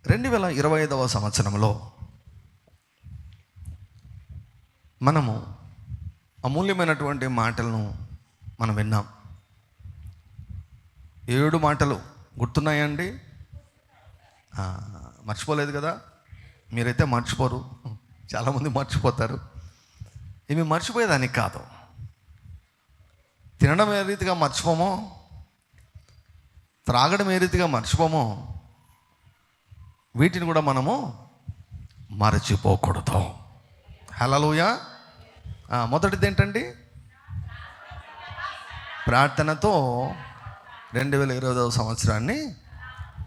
2025 సంవత్సరంలో మనము అమూల్యమైనటువంటి మాటలను మనం విన్నాం. 7 మాటలు గుర్తున్నాయండి? మర్చిపోలేదు కదా? మీరైతే మర్చిపోరు, చాలామంది మర్చిపోతారు. ఇవి మర్చిపోయేదానికి కాదు. తినడం ఏ రీతిగా మర్చిపోమో, త్రాగడం ఏ రీతిగా మర్చిపోమో, వీటిని కూడా మనము మరచిపోకూడదు. హల్లెలూయా. మొదటిది ఏంటండి? ప్రార్థనతో 2025 సంవత్సరాన్ని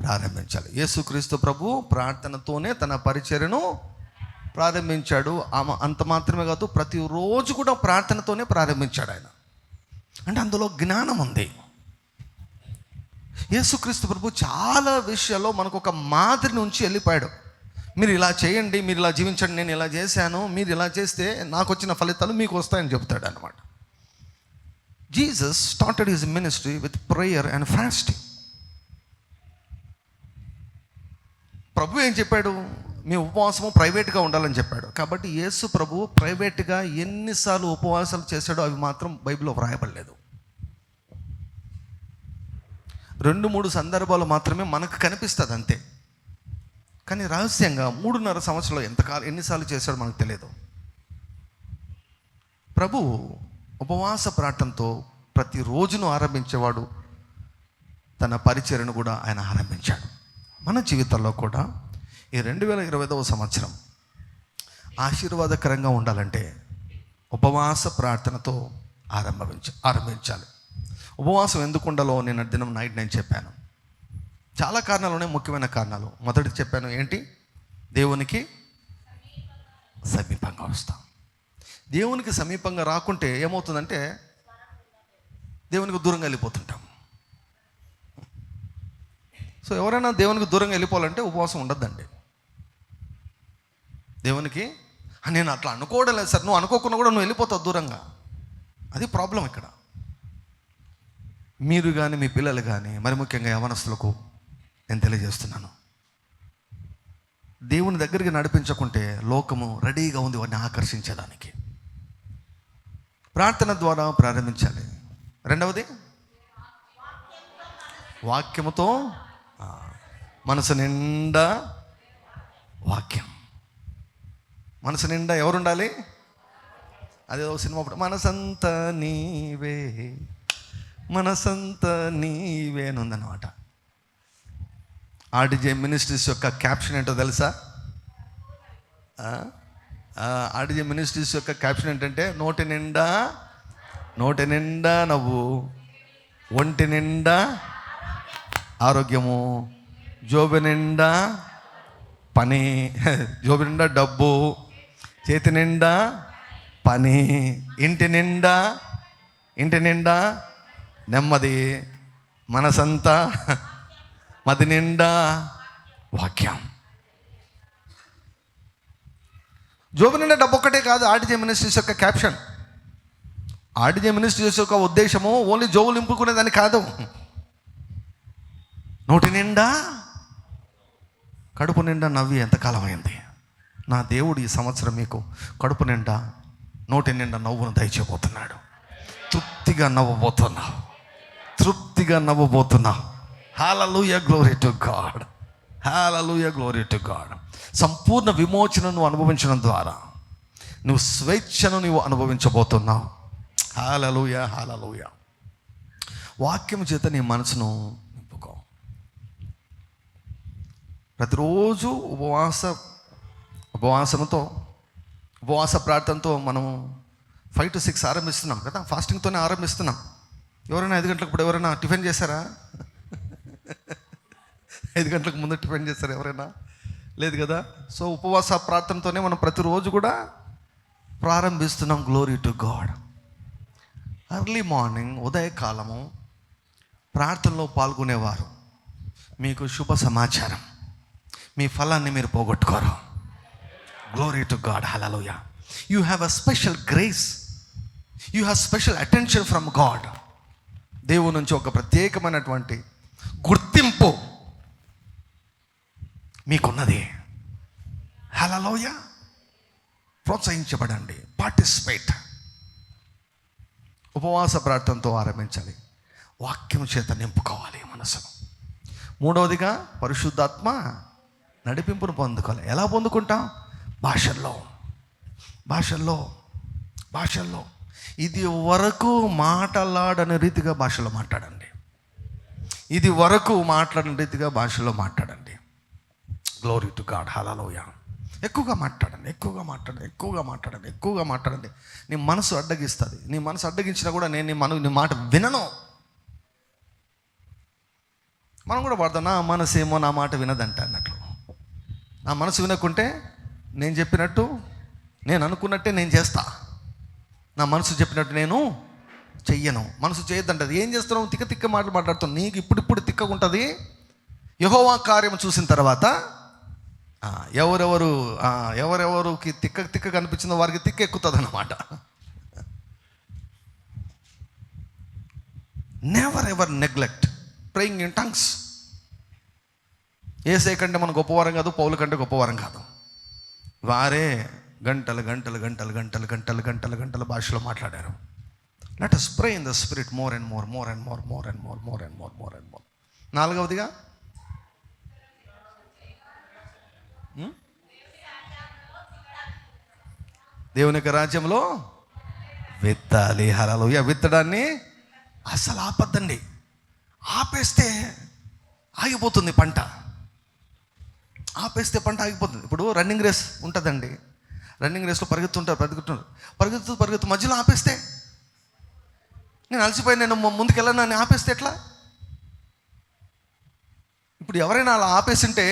ప్రారంభించాలి. యేసుక్రీస్తు ప్రభు ప్రార్థనతోనే తన పరిచర్యను ప్రారంభించాడు. అంత మాత్రమే కాదు, ప్రతిరోజు కూడా ప్రార్థనతోనే ప్రారంభించాడు ఆయన. అంటే అందులో జ్ఞానం ఉంది. యేసుక్రీస్తు ప్రభు చాలా విషయాల్లో మనకు ఒక మాదిరి నుంచి వెళ్ళిపోయాడు. మీరు ఇలా చేయండి, మీరు ఇలా జీవించండి, నేను ఇలా చేశాను, మీరు ఇలా చేస్తే నాకు వచ్చిన ఫలితాలు మీకు వస్తాయని చెప్తాడు అనమాట. Jesus started his ministry with prayer and fasting. ప్రభు ఏం చెప్పాడు? మీ ఉపవాసము ప్రైవేట్గా ఉండాలని చెప్పాడు. కాబట్టి యేసు ప్రభు ప్రైవేట్గా ఎన్నిసార్లు ఉపవాసాలు చేశాడో అవి మాత్రం బైబిల్లో వ్రాయబడలేదు. 2-3 సందర్భాలు మాత్రమే మనకు కనిపిస్తుంది అంతే. కానీ రహస్యంగా 3.5 సంవత్సరాలు ఎన్నిసార్లు చేశాడో మనకు తెలియదు. ప్రభు ఉపవాస ప్రార్థనతో ప్రతిరోజును ఆరంభించేవాడు. తన పరిచర్యను కూడా ఆయన ఆరంభించాడు. మన జీవితంలో కూడా ఈ 2025 సంవత్సరం ఆశీర్వాదకరంగా ఉండాలంటే ఉపవాస ప్రార్థనతో ఆరంభించాలి. ఉపవాసం ఎందుకు ఉండాలో నేను దినం నైట్ నేను చెప్పాను. చాలా కారణాలు ఉన్నాయి, ముఖ్యమైన కారణాలు. మొదటిది చెప్పాను ఏంటి? దేవునికి సమీపంగా వస్తాం. దేవునికి సమీపంగా రాకుంటే ఏమవుతుందంటే దేవునికి దూరంగా వెళ్ళిపోతుంటాం. సో ఎవరైనా దేవునికి దూరంగా వెళ్ళిపోవాలంటే ఉపవాసం ఉండద్దండి. దేవునికి నేను అట్లా అనుకోవడం లేదు సార్, నువ్వు అనుకోకుండా కూడా నువ్వు వెళ్ళిపోతావు దూరంగా. అది ప్రాబ్లం ఇక్కడ. మీరు కానీ మీ పిల్లలు కానీ, మరి ముఖ్యంగా యవనస్తులకు నేను తెలియజేస్తున్నాను, దేవుని దగ్గరికి నడిపించకుంటే లోకము రెడీగా ఉంది వారిని ఆకర్షించడానికి. ప్రార్థన ద్వారా ప్రారంభించాలి. రెండవది వాక్యముతో, మనసు నిండా వాక్యం. మనసు నిండా ఎవరు ఉండాలి? అదేదో సినిమా మనసంతా నీవే, మనసంతా నీవే అని ఉందన్నమాట. ఆర్డిజే మినిస్ట్రీస్ యొక్క క్యాప్షన్ ఏంటో తెలుసా? ఆర్డిజే మినిస్ట్రీస్ యొక్క క్యాప్షన్ ఏంటంటే నోటి నిండా నవ్వు, ఒంటి నిండా ఆరోగ్యము, జోబు నిండా పని, జోబు నిండా డబ్బు, చేతి నిండా పని, ఇంటి నిండా నెమ్మది, మనసంతా మది నిండా వాక్యం. జోబు నిండా డబ్బు ఒక్కటే కాదు ఆర్డిజే మినిస్ట్రీస్ యొక్క క్యాప్షన్. ఆర్డిజే మినిస్ట్రీస్ యొక్క ఉద్దేశము ఓన్లీ జోబులు నింపుకునేదాన్ని కాదు. నోటి నిండా, కడుపు నిండా నవ్వి ఎంతకాలం అయింది. నా దేవుడు ఈ సంవత్సరం మీకు కడుపు నిండా, నోటి నిండా నవ్వును దయచేయబోతున్నాడు. తృప్తిగా నవ్వబోతున్నావు. Hallelujah, glory to God. Hallelujah, glory to God. సంపూర్ణ విమోచనను అనుభవించడం ద్వారా నువ్వు స్వేచ్ఛను నువ్వు అనుభవించబోతున్నావు. హల్లెలూయా, హల్లెలూయా. వాక్యం చేత నీ మనసును నింపుకో. ప్రతిరోజు ఉపవాస ప్రార్థనతో మనం 5 to 6 ఆరంభిస్తున్నాం కదా. ఫాస్టింగ్తోనే ఆరంభిస్తున్నాం. ఎవరైనా 5 గంటలకు ఇప్పుడు ఎవరైనా టిఫిన్ చేశారా? 5 గంటలకు ముందు టిఫిన్ చేశారా ఎవరైనా? లేదు కదా. సో ఉపవాస ప్రార్థనతోనే మనం ప్రతిరోజు కూడా ప్రారంభిస్తున్నాం. Glory to God. Early morning, ఉదయకాలము ప్రార్థనలో పాల్గొనేవారు, మీకు శుభ సమాచారం, మీ ఫలాన్ని మీరు పోగొట్టుకోరు. Glory to God. Hallelujah. You have a special grace, you have special attention from God. దేవుని నుంచి ఒక ప్రత్యేకమైనటువంటి గుర్తింపు మీకున్నది. హల్లెలూయా. ప్రోత్సహించబడండి, పార్టిసిపేట్. ఉపవాస ప్రార్థనతో ఆరంభించాలి. వాక్యం చేత నింపుకోవాలి మనసును. మూడవదిగా పరిశుద్ధాత్మ నడిపింపును పొందుకోవాలి. ఎలా పొందుకుంటాం? భాషల్లో. ఇది వరకు మాట్లాడని రీతిగా భాషలో మాట్లాడండి. ఇది వరకు మాట్లాడిన రీతిగా భాషలో మాట్లాడండి. Glory to God. హల్లెలూయా. ఎక్కువగా మాట్లాడండి. నీ మనసు అడ్డగిస్తుంది. నీ మనసు అడ్డగించినా కూడా నేను నీ మాట వినను. మనం కూడా పడతాం, నా మనసు ఏమో నా మాట వినదంట అన్నట్లు. నా మనసు వినకుంటే నేను చెప్పినట్టు, నేను అనుకున్నట్టే నేను చేస్తా. నా మనసు చెప్పినట్టు నేను చెయ్యను. మనసు చేయొద్దంటది. ఏం చేస్తున్నావు? తిక్క మాటలు మాట్లాడుతావు. నీకు ఇప్పుడు తిక్కగా ఉంటుంది. యెహోవా కార్యం చూసిన తర్వాత ఎవరెవరికి తిక్క కనిపించిందో వారికి తిక్క ఎక్కుతుంది అన్నమాట. Never ever neglect praying in tongues. Yesayya కంటే మనం గొప్పవారం కాదు, పౌలు కంటే గొప్పవారం కాదు. వారే గంటలు భాషలో మాట్లాడారు. Let us pray in the spirit more and more. నాలుగవదిగా దేవుని యొక్క రాజ్యంలో విత్తాలి. హల్లెలూయా. విత్తడాన్ని అసలు ఆపద్దండి. ఆపేస్తే ఆగిపోతుంది పంట. ఇప్పుడు రన్నింగ్ రేస్ ఉంటుందండి. రన్నింగ్ రేస్లో పరిగెత్తుతుంటారు. మధ్యలో ఆపేస్తే, నేను అలసిపోయి నేను ముందుకెళ్ళను అని ఆపేస్తే ఎట్లా? ఇప్పుడు ఎవరైనా అలా ఆపేసింటే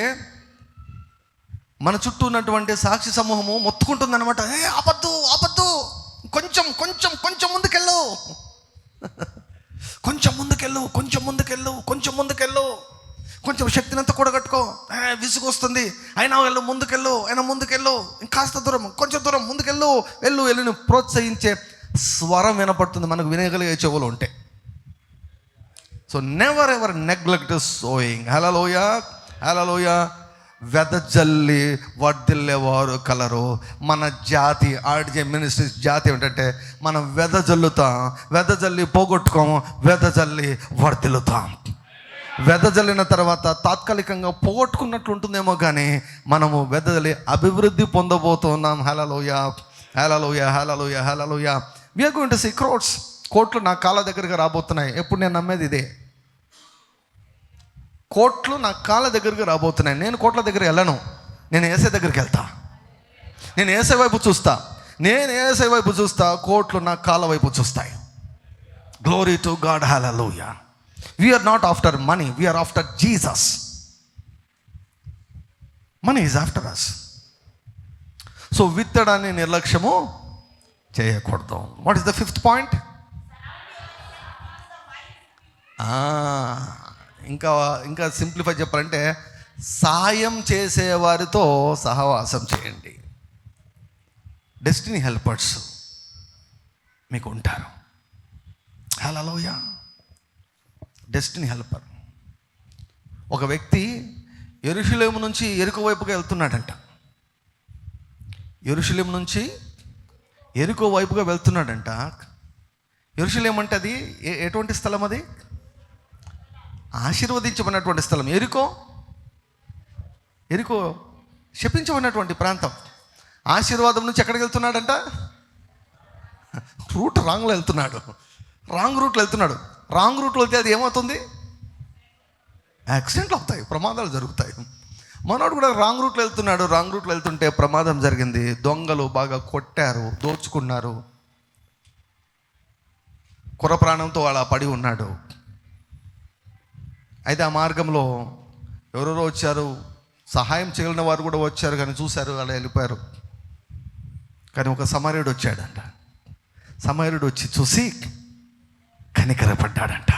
మన చుట్టూ ఉన్నటువంటి సాక్షి సమూహము మొత్తుకుంటుంది అనమాట. ఆపద్దు, కొంచెం ముందుకెళ్ళు, కొంచెం శక్తినంతా కూడగట్టుకో. విసుగు వస్తుంది, అయినా ముందుకెళ్ళు, ఇంకాస్త దూరం, కొంచెం దూరం వెళ్ళు ప్రోత్సహించే స్వరం వినపడుతుంది మనకు, వినగలిగే చెవులు ఉంటే. So never ever neglect sowing. Hallelujah. వెదజల్లి వర్ధిల్లేవారు కలరు. మన జాతి ఆర్డిజే మినిస్ట్రీస్ జాతి ఏంటంటే మనం వెదజల్లి పోగొట్టుకోము, వెదజల్లి వర్ధిల్లుతాం. వెదజల్లిన తర్వాత తాత్కాలికంగా పోగొట్టుకున్నట్లు ఉంటుందేమో, కానీ మనము వెదజల్లి అభివృద్ధి పొందబోతున్నాం. Hallelujah. We are going to see crowds. కోట్లు నా కాళ్ళ దగ్గరగా రాబోతున్నాయి. ఎప్పుడు నేను నమ్మేది ఇదే, కోట్లు నా కాళ్ళ దగ్గరగా రాబోతున్నాయి. నేను కోట్ల దగ్గర వెళ్ళను, నేను యేసయ్య దగ్గరికి వెళ్తా. నేను యేసయ్య వైపు చూస్తా, కోట్లు నా కాళ్ళ వైపు చూస్తాయి. Glory to God. Hallelujah. We are not after money, we are after Jesus. Money is after us. So విత్తడాన్ని నిర్లక్ష్యము చేయకూడదు. What is the fifth point? ఇంకా సింప్లిఫై చెప్పాలంటే సాయం చేసేవారితో సహవాసం చేయండి. డెస్టినీ హెల్పర్స్ మీకు ఉంటారు. హల్లెలూయా. Destiny helper. ఒక వ్యక్తి యెరూషలేము నుంచి యెరికో వైపుగా వెళ్తున్నాడంట. యెరూషలేము నుంచి యెరికో వైపుగా వెళ్తున్నాడంట. యెరూషలేము అంటే అది ఎటువంటి స్థలం? అది ఆశీర్వదించబడినటువంటి స్థలం. యెరికో శపించబడినటువంటి ప్రాంతం. ఆశీర్వాదం నుంచి ఎక్కడికి వెళ్తున్నాడంట? రాంగ్ రూట్లో వెళ్తున్నాడు. రాంగ్ రూట్లో వెళ్తే అది ఏమవుతుంది? యాక్సిడెంట్లు అవుతాయి, ప్రమాదాలు జరుగుతాయి. మనోడు కూడా రాంగ్ రూట్లో వెళ్తుంటే ప్రమాదం జరిగింది. దొంగలు బాగా కొట్టారు, దోచుకున్నారు. కుర్ర ప్రాణంతో అలా పడి ఉన్నాడు. అయితే ఆ మార్గంలో ఎవరెవరో వచ్చారు, సహాయం చేయగలిగిన వారు కూడా వచ్చారు, కానీ చూశారు, అలా వెళ్ళిపోయారు. కానీ ఒక సమరయుడు వచ్చాడంట. సమరయుడు వచ్చి చూసి కనికరపడ్డాడంట.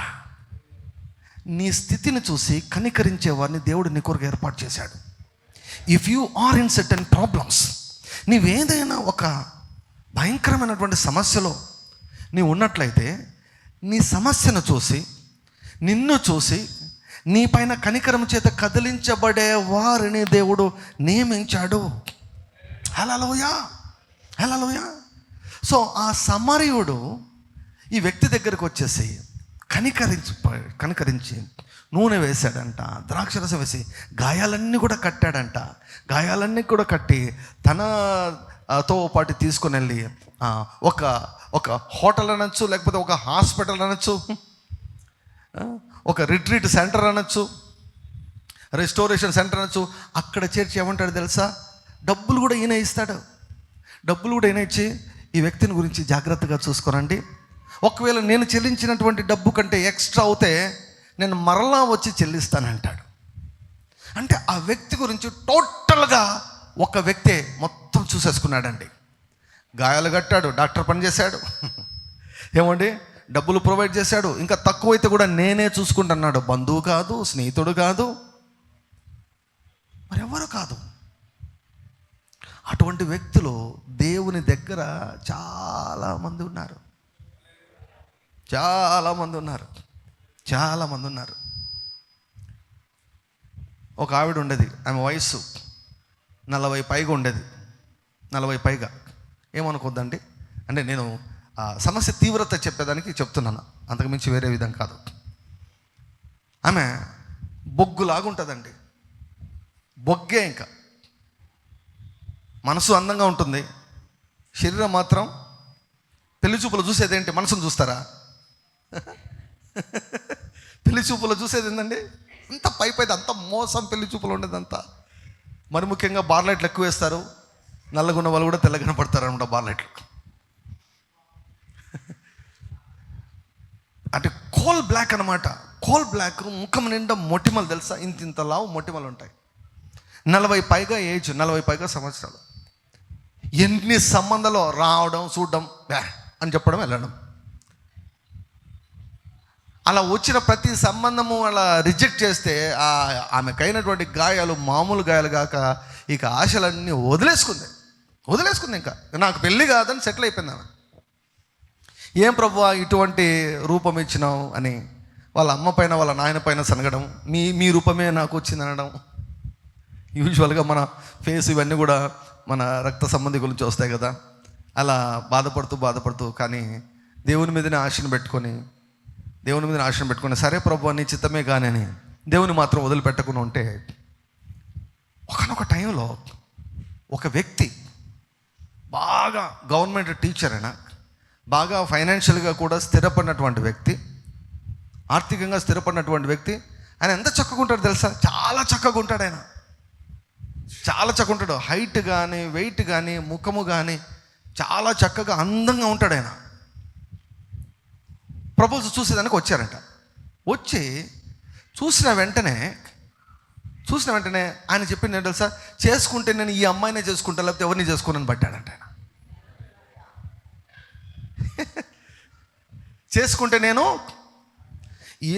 నీ స్థితిని చూసి కనికరించే వారిని దేవుడు నీ కొరకు ఏర్పాటు చేశాడు. If you are in certain problems, నీవేదైనా ఒక భయంకరమైనటువంటి సమస్యలో నీవు ఉన్నట్లయితే, నీ సమస్యను చూసి, నిన్ను చూసి నీ పైన కనికరం చేత కదిలించబడే వారిని దేవుడు నియమించాడు. హల్లెలూయా, హల్లెలూయా. సో ఆ సమరయుడు ఈ వ్యక్తి దగ్గరకు వచ్చేసి కనికరించి నూనె వేశాడంట, ద్రాక్షరసం వేసి గాయాలన్నీ కూడా కట్టాడంట. గాయాలన్నీ కూడా కట్టి తనతో పాటు తీసుకుని వెళ్ళి ఒక హోటల్ అనొచ్చు, లేకపోతే ఒక హాస్పిటల్ అనొచ్చు, ఒక రిట్రీట్ సెంటర్ అనొచ్చు, రెస్టోరేషన్ సెంటర్ అనొచ్చు, అక్కడ చేర్చి ఏమంటాడు తెలుసా? డబ్బులు కూడా ఈయన ఇస్తాడు. డబ్బులు కూడా ఈయన ఇచ్చి ఈ వ్యక్తిని గురించి జాగ్రత్తగా చూసుకోరండి, ఒకవేళ నేను చెల్లించినటువంటి డబ్బు కంటే ఎక్స్ట్రా అవుతే నేను మరలా వచ్చి చెల్లిస్తానంటాడు. అంటే ఆ వ్యక్తి గురించి టోటల్గా ఒక వ్యక్తే మొత్తం చూసేసుకున్నాడండి. గాయాలు కట్టాడు, డాక్టర్ పని చేశాడు, ఏమండి డబ్బులు ప్రొవైడ్ చేశాడు, ఇంకా తక్కువైతే కూడా నేనే చూసుకుంటున్నాడు. బంధువు కాదు, స్నేహితుడు కాదు, మరెవరు కాదు. అటువంటి వ్యక్తులు దేవుని దగ్గర చాలామంది ఉన్నారు, చాలామంది ఉన్నారు, చాలామంది ఉన్నారు. ఒక ఆవిడ ఉండేది, ఆమె వయస్సు 40 పైగా ఉండేది, 40 పైగా. ఏమనుకోద్దండి, అంటే నేను ఆ సమస్య తీవ్రత చెప్పేదానికి చెప్తున్నాను, అంతకుమించి వేరే విధం కాదు. ఆమె బొగ్గులాగుంటుందండి, బొగ్గే. ఇంకా మనసు అందంగా ఉంటుంది, శరీరం మాత్రం పెళ్లి చూపులు చూసేది ఏంటి? మనసును చూస్తారా? పెళ్లి చూపులు చూసేది ఏంటండి? అంత పైపైతే అంత మోసం పెళ్లి చూపులు ఉండేదంతా. మరి ముఖ్యంగా బార్లైట్లు ఎక్కువ వేస్తారు, నల్లగున్న వాళ్ళు కూడా తెల్లగా పడతారు అనమాట బార్లైట్లు. అంటే కోల్ బ్లాక్ అనమాట, కోల్ బ్లాక్. ముఖం నిండా మొటిమలు తెలుసా, ఇంత లావు మొటిమలు ఉంటాయి. 40 పైగా ఏజ్, 40 పైగా సంవత్సరాలు. ఎన్ని సంబంధాలు రావడం, చూడడం, అని చెప్పడం, వెళ్ళడం. అలా వచ్చిన ప్రతి సంబంధము అలా రిజెక్ట్ చేస్తే ఆమెకైనటువంటి గాయాలు మామూలు గాయాలు కాక ఇక ఆశలన్నీ వదిలేసుకుంది. ఇంకా నాకు పెళ్ళి కాదని సెటిల్ అయిపోయింది ఆమె. ఏం ప్రభువా ఇటువంటి రూపం ఇచ్చినావు అని వాళ్ళ అమ్మ పైన వాళ్ళ నాయన పైన సనగడం, మీ రూపమే నాకు వచ్చింది అనడం. యూజువల్గా మన ఫేస్ ఇవన్నీ కూడా మన రక్త సంబంధి గురించి వస్తాయి కదా. అలా బాధపడుతూ కానీ దేవుని మీదనే ఆశను పెట్టుకొని సరే ప్రభువా నీ చిత్తమే కానీ అని దేవుని మాత్రం వదిలిపెట్టకుండా ఉంటే, ఒకనొక టైంలో ఒక వ్యక్తి బాగా గవర్నమెంట్ టీచర్ అయినా, బాగా ఫైనాన్షియల్గా కూడా స్థిరపడినటువంటి వ్యక్తి, ఆర్థికంగా స్థిరపడినటువంటి వ్యక్తి, ఆయన ఎంత చక్కగా ఉంటాడు తెలుసా? చాలా చక్కగా ఉంటాడు ఆయన, చాలా చక్కగా ఉంటాడు. హైట్ కానీ, వెయిట్ కానీ, ముఖము కానీ చాలా చక్కగా అందంగా ఉంటాడు ఆయన. ప్రపోజల్ చూసేదానికి వచ్చారంట. వచ్చి చూసిన వెంటనే ఆయన చెప్పింది ఏంటో తెలుసా? చేసుకుంటే నేను ఈ అమ్మాయినే చేసుకుంటా, లేకపోతే ఎవరిని చేసుకోనని పట్టాడంట ఆయన. చేసుకుంటే నేను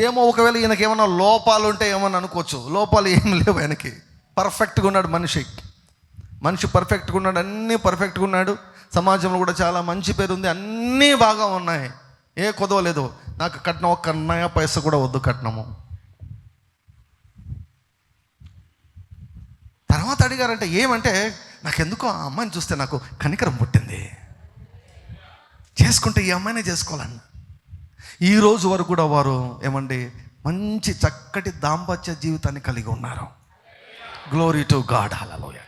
ఏమో, ఒకవేళ ఈయనకి ఏమన్నా లోపాలు ఉంటే ఏమన్నా అనుకోవచ్చు, లోపాలు ఏం లేవు ఆయనకి. పర్ఫెక్ట్గా ఉన్నాడు మనిషి పర్ఫెక్ట్గా ఉన్నాడు, అన్నీ పర్ఫెక్ట్గా ఉన్నాడు. సమాజంలో కూడా చాలా మంచి పేరు ఉంది, అన్నీ బాగా ఉన్నాయి, ఏ కొదవలేదు. నాకు కట్నం ఒక్క నయా పైసా కూడా వద్దు కట్నము. తర్వాత అడిగారంటే ఏమంటే, నాకెందుకో ఆ అమ్మాయిని చూస్తే నాకు కనికరం పుట్టింది, చేసుకుంటే ఈ అమ్మాయినే చేసుకోవాలన్న. ఈ రోజు వరకు కూడా వారు ఏమండి మంచి చక్కటి దాంపత్య జీవితాన్ని కలిగి ఉన్నారు. Glory to God. Hallelujah,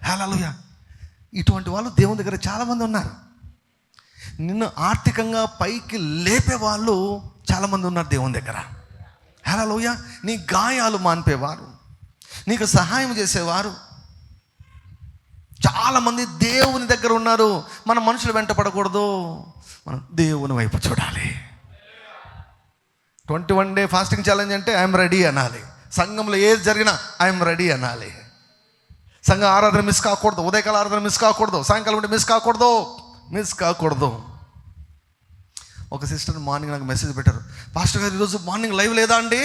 hallelujah. ఇటువంటి వాళ్ళు దేవుని దగ్గర చాలామంది ఉన్నారు. నిన్ను ఆర్థికంగా పైకి లేపే వాళ్ళు చాలామంది ఉన్నారు దేవుని దగ్గర. హల్లెలూయా. నీ గాయాలు మాన్పేవారు, నీకు సహాయం చేసేవారు చాలామంది దేవుని దగ్గర ఉన్నారు. మనం మనుషులు వెంట పడకూడదు, మనం దేవుని వైపు చూడాలి. 21 డే ఫాస్టింగ్ ఛాలెంజ్ అంటే ఐఎమ్ రెడీ అనాలి. సంఘంలో ఏది జరిగినా ఐఎమ్ రెడీ అనాలి. సంఘ ఆరాధన మిస్ కాకూడదు, ఉదయకాల ఆరాధన మిస్ కాకూడదు, సాయంకాలం ఉంటే మిస్ కాకూడదు. ఒక సిస్టర్ మార్నింగ్ నాకు మెసేజ్ పెట్టారు, పాస్టర్ గారు ఈరోజు మార్నింగ్ లైవ్ లేదా అండి?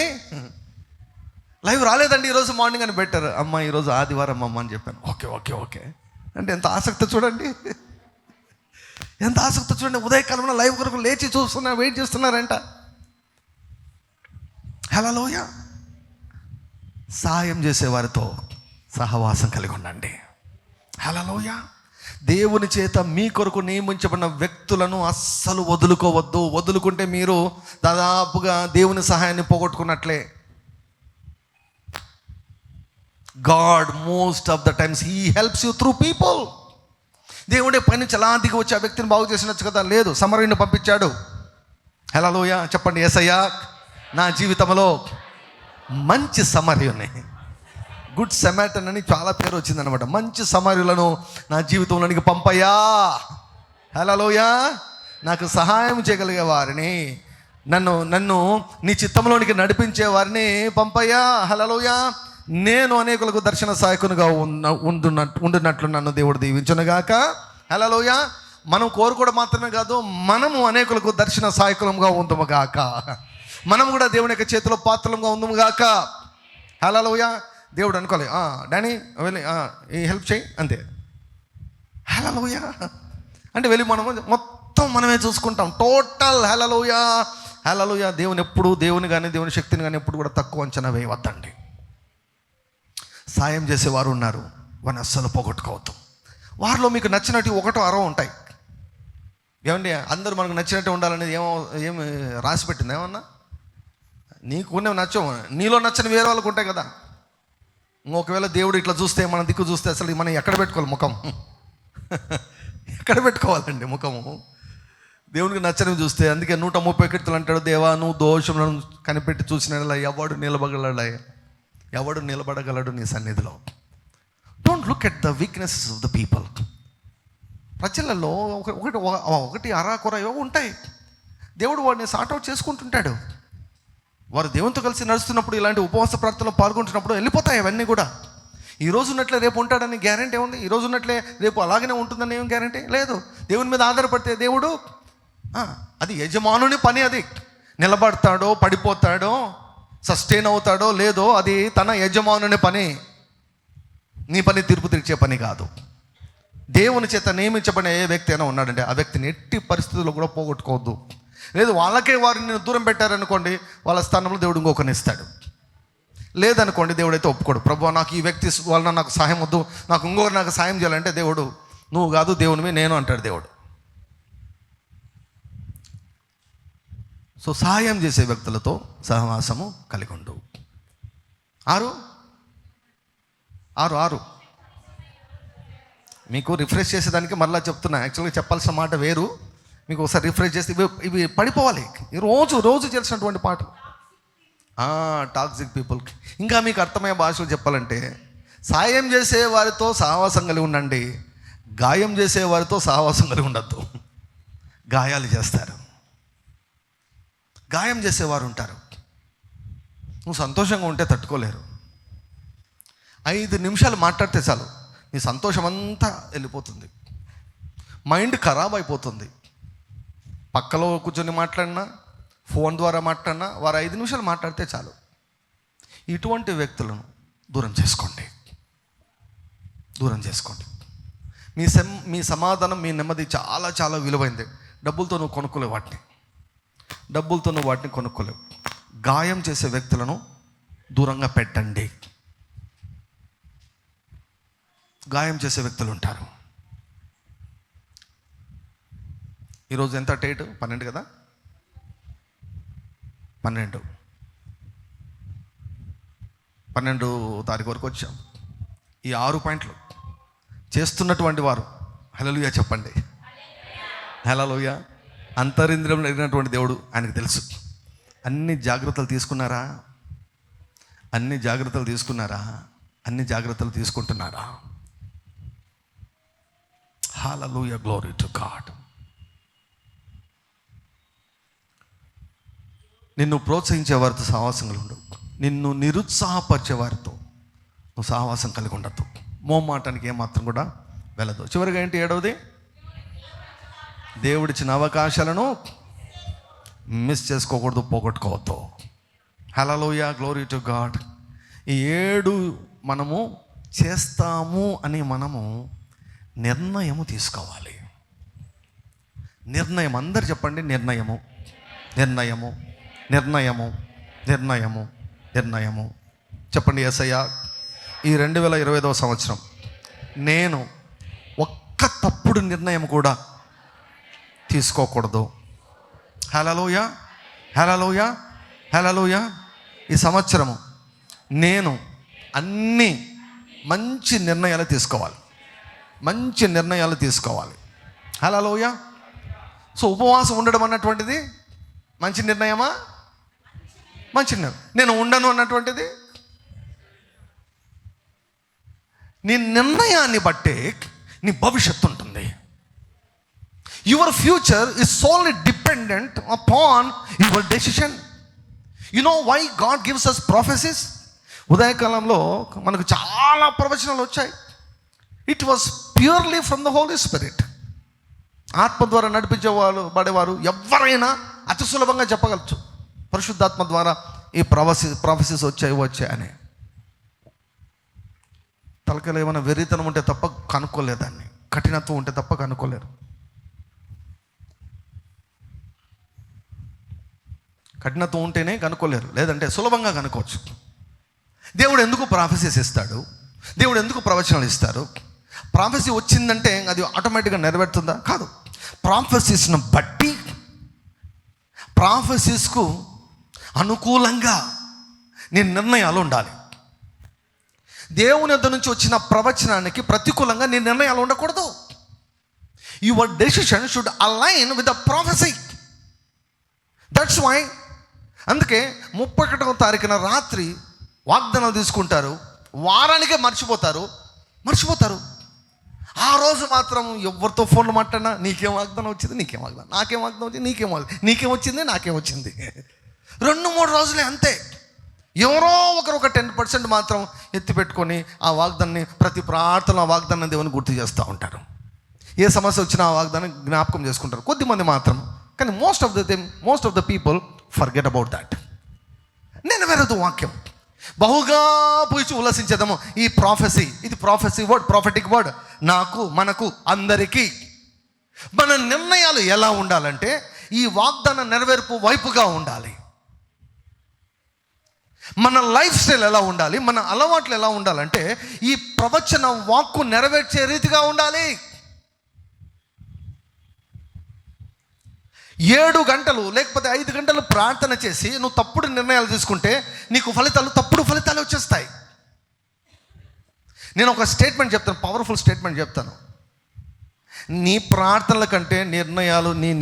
లైవ్ రాలేదండి ఈరోజు మార్నింగ్ అని పెట్టారు. అమ్మ ఈరోజు ఆదివారం అమ్మ అని చెప్పాను. ఓకే అంటే ఎంత ఆసక్తి చూడండి, ఎంత ఆసక్తి చూడండి. ఉదయకాలంలో లైవ్ కొరకు లేచి చూస్తున్నారు, వెయిట్ చేస్తున్నారంట. హల్లెలూయా. సహాయం చేసేవారితో సహవాసం కలిగి ఉండండి. హల్లెలూయా. దేవుని చేత మీ కొరకు నియమించబడిన వ్యక్తులను అస్సలు వదులుకోవద్దు. వదులుకుంటే మీరు దాదాపుగా దేవుని సహాయాన్ని పోగొట్టుకున్నట్లే. God most of the times he helps you through people. దేవుడే పైన చలాదిగా వచ్చి ఆ వ్యక్తిని బాగు చేసినచ్చు కదా. లేదు, సమరయుని పంపించాడు. హల్లెలూయా చెప్పండి. యేసయ్యా నా జీవితంలో మంచి సమరయుని, గుడ్ సమరిటన్ అని చాలా పేరు వచ్చిందనమాట. మంచి సమరయులను నా జీవితంలోనికి పంపయ్యా. హల్లెలూయా. నాకు సహాయం చేయగలిగే వారిని, నన్ను నీ చిత్తంలోనికి నడిపించే వారిని పంపయ్యా. హల్లెలూయా. నేను అనేకులకు దర్శన సహాయకునిగా ఉండునట్లు నన్ను దేవుడు దీవించునుగాక. హల్లెలూయా. మనం కోరుకోవడం మాత్రమే కాదు, మనము అనేకులకు దర్శన సహాయకులంగా ఉందుముగాక. మనం కూడా దేవుని యొక్క చేతిలో పాత్రలంగా ఉందుముగాక. హల్లెలూయా. దేవుడు అనుకోలే, డానీ వెళ్ళి ఈ హెల్ప్ చేయి అంతే. హల్లెలూయా. అంటే వెళ్ళి మొత్తం మనమే చూసుకుంటాం, టోటల్. హల్లెలూయా. హల్లెలూయా. దేవుని కానీ దేవుని శక్తిని కానీ ఎప్పుడు కూడా తక్కువ అంచనా వేయవద్దండి. సాయం చేసేవారు ఉన్నారు, వారిని అస్సలు పోగొట్టుకోవద్దు. వారిలో మీకు నచ్చినట్టు ఒకటో అరవ ఉంటాయి. ఏమండి, అందరూ మనకు నచ్చినట్టు ఉండాలనేది ఏమి రాసి పెట్టింది? ఏమన్నా నీకు ఉన్నవి నచ్చవు, నీలో నచ్చని వేరే వాళ్ళకు ఉంటాయి కదా. ఒకవేళ దేవుడు ఇట్లా చూస్తే, మన దిక్కు చూస్తే అసలు మనం ఎక్కడ పెట్టుకోవాలి ముఖం? ఎక్కడ పెట్టుకోవాలండి ముఖము? దేవునికి నచ్చని చూస్తే. అందుకే 130 కీర్తనలు అంటాడు, దేవా నువ్వు దోషములను కనిపెట్టి చూసిన ఎవడు నిలబడగలడు నీ సన్నిధిలో. Don't look at the weaknesses of the people. ప్రజలలో ఒకటి అరాకొర ఏవో ఉంటాయి. దేవుడు వాడిని సార్ట్అవుట్ చేసుకుంటుంటాడు. వారు దేవునితో కలిసి నడుస్తున్నప్పుడు, ఇలాంటి ఉపవాస ప్రార్థనలో పాల్గొంటున్నప్పుడు వెళ్ళిపోతాయి అవన్నీ కూడా. ఈ రోజు ఉన్నట్లే రేపు ఉంటాడని గ్యారంటీ ఉంది? ఈ రోజు ఉన్నట్లే రేపు అలాగనే ఉంటుందని ఏం గ్యారంటీ లేదు. దేవుని మీద ఆధారపడితే దేవుడు, అది యజమానుని పని. అది నిలబడతాడో పడిపోతాడో సస్టైన్ అవుతాడో లేదో అది తన యజమానుని పని. నీ పని తీర్పు తీర్చే పని కాదు. దేవుని చేత నియమించబడిన ఏ వ్యక్తి అయినా ఉన్నాడంటే ఆ వ్యక్తిని ఎట్టి పరిస్థితుల్లో కూడా పోగొట్టుకోవద్దు. లేదు, వాళ్ళకే వారిని దూరం పెట్టారనుకోండి, వాళ్ళ స్థానంలో దేవుడు ఇంకొకరిని ఇస్తాడు. లేదనుకోండి, దేవుడు అయితే ఒప్పుకోడు. ప్రభు నాకు ఈ వ్యక్తి వలన నాకు సహాయం వద్దు, నాకు ఇంకొకరు నాకు సాయం చేయాలంటే దేవుడు, నువ్వు కాదు దేవునివి నేను అంటాడు దేవుడు. సో సహాయం చేసే వ్యక్తులతో సహవాసము కలిగి ఉండు. 6 మీకు రిఫ్రెష్ చేసేదానికి మరలా చెప్తున్నా. యాక్చువల్గా చెప్పాల్సిన మాట వేరు, మీకు ఒకసారి రిఫ్రెష్ చేసి ఇవి పడిపోవాలి. రోజు చేసినటువంటి పాటలు. టాక్సిక్ పీపుల్కి ఇంకా మీకు అర్థమయ్యే భాషలు చెప్పాలంటే, సాయం చేసే వారితో సహవాసం కలిగి ఉండండి, గాయం చేసే వారితో సహవాసం కలిగి ఉండద్దు. గాయాలు చేస్తారు, గాయం చేసేవారు ఉంటారు. నువ్వు సంతోషంగా ఉంటే తట్టుకోలేరు. 5 నిమిషాలు మాట్లాడితే చాలు, నీ సంతోషం అంతా వెళ్ళిపోతుంది, మైండ్ ఖరాబ్ అయిపోతుంది. పక్కలో కూర్చొని మాట్లాడినా, ఫోన్ ద్వారా మాట్లాడినా, వారు 5 నిమిషాలు మాట్లాడితే చాలు. ఇటువంటి వ్యక్తులను దూరం చేసుకోండి. మీ సమాధానం, మీ నెమ్మది చాలా చాలా విలువైంది. డబ్బులతో నువ్వు కొనుక్కోలేవు వాటిని కొనుక్కోలేవు. గాయం చేసే వ్యక్తులను దూరంగా పెట్టండి. గాయం చేసే వ్యక్తులు ఉంటారు. ఈరోజు ఎంత డేట్? 12 కదా, 12 తారీఖు వరకు వచ్చాం. ఈ 6 పాయింట్లు చేస్తున్నటువంటి వారు హల్లెలూయా చెప్పండి. హల్లెలూయా. అంతరింద్రియంలో ఎరిగినటువంటి దేవుడు, ఆయనకు తెలుసు. అన్ని జాగ్రత్తలు తీసుకున్నారా? అన్ని జాగ్రత్తలు తీసుకుంటున్నారా? హల్లెలూయా, గ్లోరీ టు గాడ్. నిన్ను ప్రోత్సహించే వారితో సహవాసంగా ఉండు. నిన్ను నిరుత్సాహపరిచే వారితో నువ్వు సహవాసం కలిగి ఉండద్దు. మోమాటానికి ఏమాత్రం కూడా వెళ్ళదు. చివరిగా ఏంటి? 7వది, దేవుడిచ్చిన అవకాశాలను మిస్ చేసుకోకూడదు, పోగొట్టుకోవద్దు. హల్లెలూయా, గ్లోరీ టు గాడ్. ఈ 7 మనము చేస్తాము అని మనము నిర్ణయము తీసుకోవాలి. నిర్ణయం, అందరు చెప్పండి, నిర్ణయము. చెప్పండి, యేసయ్యా ఈ 2025వ సంవత్సరం నేను ఒక్క తప్పుడు నిర్ణయం కూడా తీసుకోకూడదు. హల్లెలూయా, హల్లెలూయా, హల్లెలూయా. ఈ సంవత్సరము నేను అన్ని మంచి నిర్ణయాలు తీసుకోవాలి, మంచి నిర్ణయాలు తీసుకోవాలి. హల్లెలూయా. సో ఉపవాసం ఉండడం అన్నటువంటిది మంచి నిర్ణయమా? మంచి నిర్ణయం. నేను ఉండను అన్నటువంటిది నీ నిర్ణయాన్ని బట్టే నీ భవిష్యత్తు ఉంటుంది. Your future is solely dependent upon your decision. You know why God gives us prophecies? ఉదయకాలంలో మనకు చాలా ప్రవచనాలు వచ్చాయి. It was purely from the Holy Spirit. ఆత్మ ద్వారా నడిపించేవాళ్ళు పడేవారు ఎవరైనా అతి సులభంగా చెప్పగలచ్చు, పరిశుద్ధాత్మ ద్వారా ఈ ప్రొఫెసీస్ వచ్చాయని. తలకలో ఏమైనా వెర్రితనం ఉంటే తప్ప కనుక్కోలేదాన్ని, కఠినత్వం ఉంటే తప్ప కనుక్కోలేరు. కఠినత్వం ఉంటేనే కనుక్కోలేరు, లేదంటే సులభంగా కనుక్కోవచ్చు. దేవుడు ఎందుకు ప్రాఫెసీస్ ఇస్తాడు? దేవుడు ఎందుకు ప్రవచనాలు ఇస్తారు? ప్రాఫెసీ వచ్చిందంటే అది ఆటోమేటిక్గా నెరవేరుతుందా? కాదు. ప్రాఫెసీస్ను బట్టి, ప్రాఫెసీస్కు అనుకూలంగా నీ నిర్ణయాలు ఉండాలి. దేవుని వద్ద నుంచి వచ్చిన ప్రవచనానికి ప్రతికూలంగా నీ నిర్ణయాలు ఉండకూడదు. Your decision should align with the prophecy. That's why అందుకే 31వ తారీఖున రాత్రి వాగ్దానాలు తీసుకుంటారు, వారానికే మర్చిపోతారు. ఆ రోజు మాత్రం ఎవరితో ఫోన్లు మాట్లాడినా నీకేం వాగ్దానం వచ్చింది, నీకేం వాగ్దానం, నాకేం వాగ్దానం వచ్చింది, నీకేం వచ్చింది, నాకేం వచ్చింది. 2-3 రోజులే అంతే. ఎవరో ఒకరు ఒక 10% మాత్రం ఎత్తిపెట్టుకొని ఆ వాగ్దాన్ని ప్రతి ప్రార్థన ఆ వాగ్దానం దేవుని గుర్తు చేస్తూ ఉంటారు. ఏ సమస్య వచ్చినా ఆ వాగ్దానం జ్ఞాపకం చేసుకుంటారు, కొద్దిమంది మాత్రం. కానీ most of the people forget about that. నెరవేరదు వాక్యం. బహుగా పూచి ఉల్లసించేద్దాము. ఈ ప్రాఫెసీ, ఇది ప్రాఫెసీ వర్డ్, ప్రాఫెటిక్ వర్డ్. నాకు, మనకు, అందరికీ మన నిర్ణయాలు ఎలా ఉండాలంటే ఈ వాగ్దాన నెరవేర్పు వైపుగా ఉండాలి. మన లైఫ్ స్టైల్ ఎలా ఉండాలి, మన అలవాట్లు ఎలా ఉండాలంటే ఈ ప్రవచన వాక్కు నెరవేర్చే రీతిగా ఉండాలి. 7 గంటలు లేకపోతే 5 గంటలు ప్రార్థన చేసి నువ్వు తప్పుడు నిర్ణయాలు తీసుకుంటే నీకు తప్పుడు ఫలితాలు వచ్చేస్తాయి. నేను ఒక స్టేట్మెంట్ చెప్తాను, పవర్ఫుల్ స్టేట్మెంట్ చెప్తాను. నీ ప్రార్థనల కంటే నీ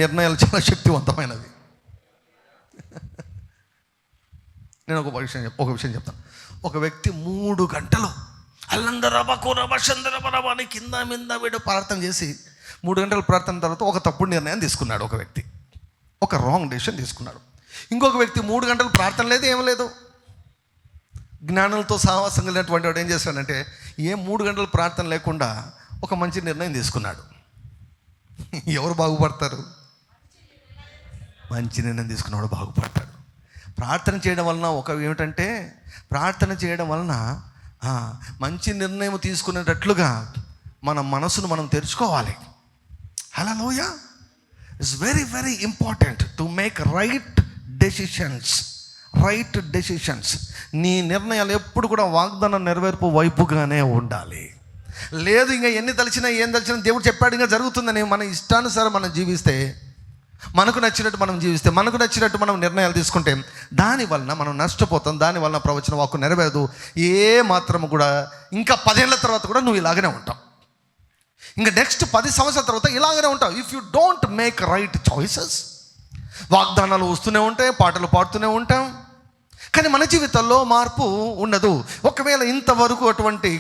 నిర్ణయాలు చాలా శక్తివంతమైనవి. నేను ఒక విషయం చెప్తాను. ఒక వ్యక్తి 3 గంటలు అని కింద మీద వీడు ప్రార్థన చేసి 3 గంటల ప్రార్థన తర్వాత ఒక తప్పుడు నిర్ణయం తీసుకున్నాడు. ఒక వ్యక్తి ఒక రాంగ్ డెసిషన్ తీసుకున్నాడు. ఇంకొక వ్యక్తి 3 గంటలు ప్రార్థన లేదు, ఏం లేదు. జ్ఞానులతో సహవాసం కలిగినటువంటి వాడు ఏం చేశాడంటే 3 గంటలు ప్రార్థన లేకుండా ఒక మంచి నిర్ణయం తీసుకున్నాడు. ఎవరు బాగుపడతారు? మంచి నిర్ణయం తీసుకున్నవాడు బాగుపడతాడు. ప్రార్థన చేయడం వలన మంచి నిర్ణయం తీసుకునేటట్లుగా మన మనసును మనం తెరుచుకోవాలి. Hallelujah. It's very very important to make right decisions. నీ నిర్ణయాలు ఎప్పుడు కూడా వాగ్దానం నెరవేర్పు వైపుగానే ఉండాలి. లేదు ఇంకా ఏం తలిచినా దేవుడు చెప్పాడు ఇంకా జరుగుతుందని మన ఇష్టానుసారం మనం జీవిస్తే, మనకు నచ్చినట్టు మనం నిర్ణయాలు తీసుకుంటే దానివలన మనం నష్టపోతాం. దానివలన ప్రవచన వాక్కు నెరవేరదు. ఏ మాత్రం కూడా ఇంకా 10 ఏళ్ళ తర్వాత కూడా నువ్వు ఇలాగనే ఉంటావు. ఇంకా నెక్స్ట్ 10 సంవత్సరాల తర్వాత ఇలాగనే ఉంటావు. If you don't make right choices. వాగ్దానాలు వస్తూనే ఉంటాయి, పాటలు పాడుతూనే ఉంటాం, కానీ మన జీవితంలో మార్పు ఉండదు. ఒకవేళ ఇంతవరకు అటువంటి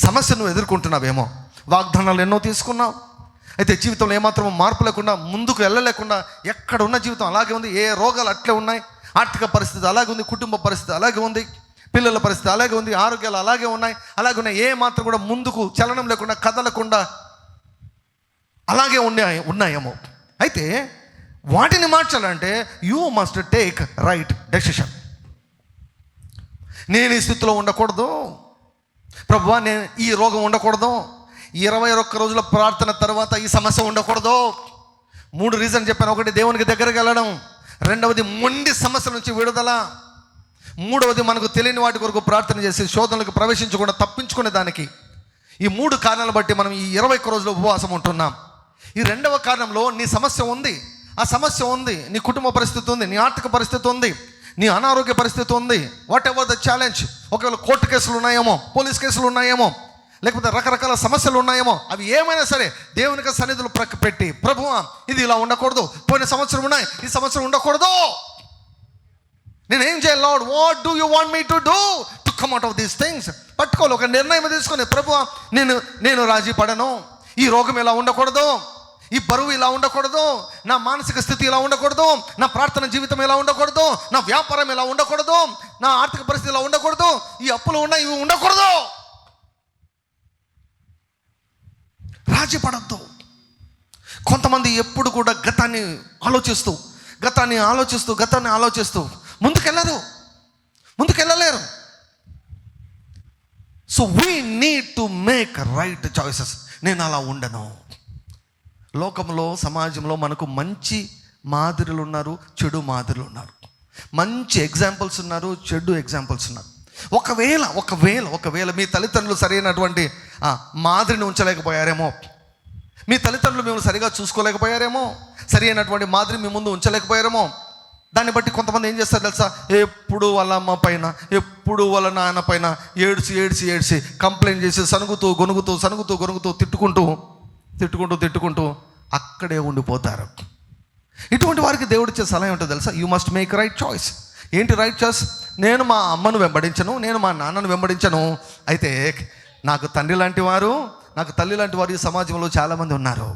సమస్యను ఎదుర్కొంటున్నావేమో, వాగ్దానాలు ఎన్నో తీసుకున్నావు, అయితే జీవితంలో ఏమాత్రం మార్పు లేకుండా, ముందుకు వెళ్ళలేకుండా ఎక్కడ ఉన్న జీవితం అలాగే ఉంది. ఏ రోగాలు అట్లే ఉన్నాయి, ఆర్థిక పరిస్థితి అలాగే ఉంది, కుటుంబ పరిస్థితి అలాగే ఉంది, పిల్లల పరిస్థితి అలాగే ఉంది, ఆరోగ్యాలు అలాగే ఉన్నాయి. ఏ మాత్రం కూడా ముందుకు చలనం లేకుండా, కదలకుండా అలాగే ఉన్నాయేమో. అయితే వాటిని మార్చాలంటే you must take right decision. నేను ఈ స్థితిలో ఉండకూడదు ప్రభువా, నేను ఈ రోగం ఉండకూడదు, 21 రోజుల ప్రార్థన తర్వాత ఈ సమస్య ఉండకూడదు. 3 రీజన్ చెప్పాను. ఒకటి, దేవునికి దగ్గరకు వెళ్ళడం. రెండవది, మొండి సమస్యల నుంచి విడుదల. మూడవది, మనకు తెలియని వాటి కొరకు ప్రార్థన చేసి శోధనలకు ప్రవేశించకుండా తప్పించుకునే దానికి. ఈ 3 కారణాలు బట్టి మనం ఈ 21 రోజులు ఉపవాసం ఉంటున్నాం. ఈ 2వ కారణంలో నీ సమస్య ఉంది, ఆ సమస్య ఉంది, నీ కుటుంబ పరిస్థితి ఉంది, నీ ఆర్థిక పరిస్థితి ఉంది, నీ అనారోగ్య పరిస్థితి ఉంది. What ever the challenge. ఒకవేళ కోర్టు కేసులు ఉన్నాయేమో, పోలీస్ కేసులు ఉన్నాయేమో, లేకపోతే రకరకాల సమస్యలు ఉన్నాయేమో, అవి ఏమైనా సరే దేవునికి సన్నిధులు పెట్టి, ప్రభువా ఇది ఇలా ఉండకూడదు, పోయిన సంవత్సరం ఉన్నాయి, ఈ సంవత్సరం ఉండకూడదు, నేనేం చేయాలి lord, what do you want me to do to come out of these things. పట్టుకోవాలి, ఒక నిర్ణయం తీసుకొని, ప్రభువా నేను రాజీ పడను, ఈ రోగం ఇలా ఉండకూడదు, ఈ బరువు ఇలా ఉండకూడదు, నా మానసిక స్థితి ఇలా ఉండకూడదు, నా ప్రార్థన జీవితం ఇలా ఉండకూడదు, నా వ్యాపారం ఇలా ఉండకూడదు, నా ఆర్థిక పరిస్థితి ఇలా ఉండకూడదు, ఈ అప్పులు ఉన్నాయి, ఇవి ఉండకూడదు. రాజీ పడద్దు. కొంతమంది ఎప్పుడు కూడా గతాన్ని ఆలోచిస్తూ ముందుకెళ్ళలేరు. So we need to make right choices. నేను అలా ఉండను. లోకంలో, సమాజంలో మనకు మంచి మాదిరిలు ఉన్నారు, చెడు మాదిరిలు ఉన్నారు. మంచి ఎగ్జాంపుల్స్ ఉన్నారు, చెడు ఎగ్జాంపుల్స్ ఉన్నారు. ఒకవేళ మీ తల్లిదండ్రులు సరైనటువంటి మాదిరిని ఉంచలేకపోయారేమో, మీ తల్లిదండ్రులు మిమ్మల్ని సరిగా చూసుకోలేకపోయారేమో, సరి అయినటువంటి మాదిరి మీ ముందు ఉంచలేకపోయారేమో. దాన్ని బట్టి కొంతమంది ఏం చేస్తారు తెలుసా, ఎప్పుడు వాళ్ళ అమ్మ పైన, ఎప్పుడు వాళ్ళ నాన్న పైన ఏడ్చి కంప్లైంట్ చేసి గొనుగుతూ తిట్టుకుంటూ అక్కడే ఉండిపోతారు. ఇటువంటి వారికి దేవుడిచ్చే సలహా ఉంటుంది తెలుసా, you must make right choice. ఏంటి రైట్ చాయిస్? నేను మా అమ్మను వెంబడించను, నేను మా నాన్నను వెంబడించను. అయితే నాకు తండ్రి లాంటి వారు, నాకు తల్లి లాంటి వారు ఈ సమాజంలో చాలామంది ఉన్నారు.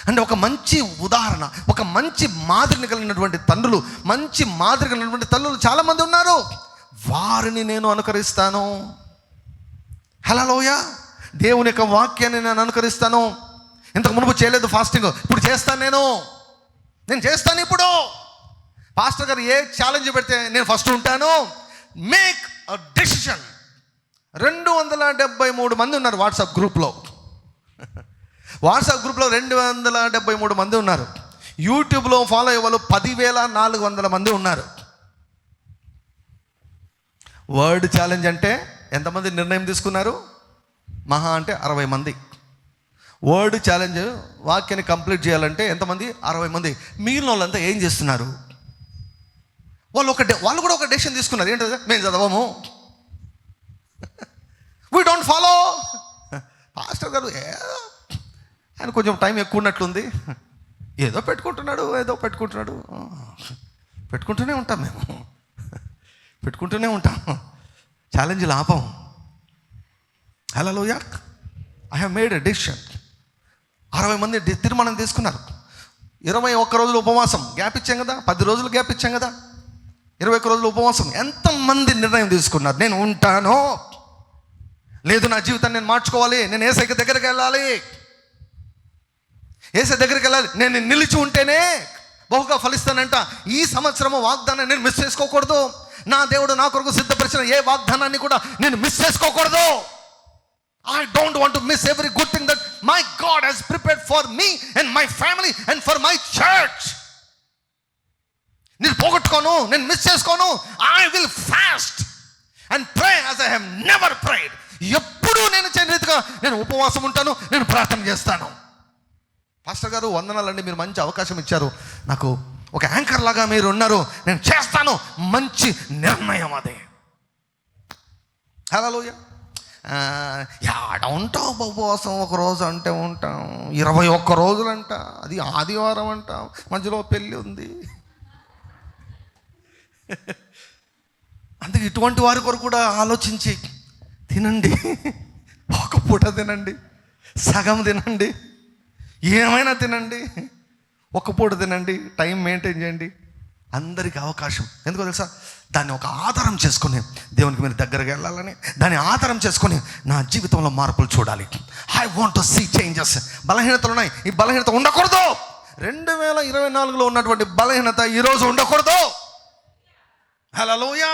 అంటే ఒక మంచి ఉదాహరణ, ఒక మంచి మాదిరిని కలిగినటువంటి తండ్రులు, మంచి మాదిరి కలిగినటువంటి తల్లులు చాలామంది ఉన్నారు. వారిని నేను అనుకరిస్తాను. హల్లెలూయా. దేవుని యొక్క వాక్యాన్ని నేను అనుకరిస్తాను. ఇంతకు మునుపు చేయలేదు ఫాస్టింగ్, ఇప్పుడు చేస్తాను. నేను చేస్తాను. ఇప్పుడు పాస్టర్ గారు ఏ ఛాలెంజ్ పెడితే నేను ఫస్ట్ ఉంటాను. Make a decision. 273 మంది ఉన్నారు వాట్సాప్ గ్రూప్లో 273 మంది ఉన్నారు. యూట్యూబ్లో ఫాలో అయ్యే వాళ్ళు 10,400 మంది ఉన్నారు. వర్డ్ ఛాలెంజ్ అంటే ఎంతమంది నిర్ణయం తీసుకున్నారు? మహా అంటే 60 మంది. వర్డ్ ఛాలెంజ్ వాక్యాన్ని కంప్లీట్ చేయాలంటే ఎంతమంది? 60 మంది. మిగిలిన వాళ్ళంతా ఏం చేస్తున్నారు? వాళ్ళు కూడా ఒక డెసిషన్ తీసుకున్నారు. ఏంటంటే మేము చదవము, వీ డోంట్ ఫాలో. పాస్టర్ గారు ఆయన కొంచెం టైం ఎక్కువ ఉన్నట్లుంది, ఏదో పెట్టుకుంటున్నాడు. పెట్టుకుంటూనే ఉంటాం, మేము పెట్టుకుంటూనే ఉంటాం. ఛాలెంజ్లు ఆపం. Hallelujah. I have made a decision. 60 మంది తీర్మానం తీసుకున్నారు. 21 రోజులు ఉపవాసం గ్యాప్ ఇచ్చాం కదా, 10 రోజులు గ్యాప్ ఇచ్చాం కదా, 21 రోజులు ఉపవాసం. ఎంతమంది నిర్ణయం తీసుకున్నారు? నేను ఉంటాను, లేదు నా జీవితాన్ని నేను మార్చుకోవాలి, నేను యేసయ్య దగ్గరికి వెళ్ళాలి, నేను నిలిచి ఉంటేనే బహుగా ఫలిస్తానంట. ఈ సంవత్సరము వాగ్దానాన్ని నేను మిస్ చేసుకోకూడదు. నా దేవుడు నా కొరకు సిద్ధపరిచిన ఏ వాగ్దానాన్ని కూడా నేను మిస్ చేసుకోకూడదు. I don't want to miss every good thing that my God has prepared for me and my family and for my church. నేను పోగొట్టుకోను, నేను మిస్ చేసుకోను. I will fast and pray as I have never prayed. ఎప్పుడూ నేను చేయని రీతిగా నేను ఉపవాసం ఉంటాను, నేను ప్రార్థన చేస్తాను. పాస్టర్ గారు వందనాలండి, మీరు మంచి అవకాశం ఇచ్చారు నాకు, ఒక యాంకర్ లాగా మీరు ఉన్నారు, నేను చేస్తాను. మంచి నిర్ణయం అదే. హల్లెలూయా. యాడ ఉంటాం ఉపవాసం? ఒక రోజు అంటే ఉంటాం, 21 రోజులంట, అది ఆదివారం అంట, మధ్యలో పెళ్ళి ఉంది. అందుకే ఇటువంటి వారి కొరకు కూడా ఆలోచించి తినండి. ఒక పూట తినండి, సగం తినండి, ఏమైనా తినండి, ఒక పూట తినండి, టైం మెయింటైన్ చేయండి. అందరికీ అవకాశం. ఎందుకో తెలుసా? దాన్ని ఒక ఆధారం చేసుకొని దేవునికి మీరు దగ్గరగా వెళ్ళాలని, దాన్ని ఆధారం చేసుకొని నా జీవితంలో మార్పులు చూడాలి. I want to see changes. బలహీనతలు ఉన్నాయి, ఈ బలహీనత ఉండకూడదు. 2024లో ఉన్నటువంటి బలహీనత ఈరోజు ఉండకూడదు. హల్లెలూయా,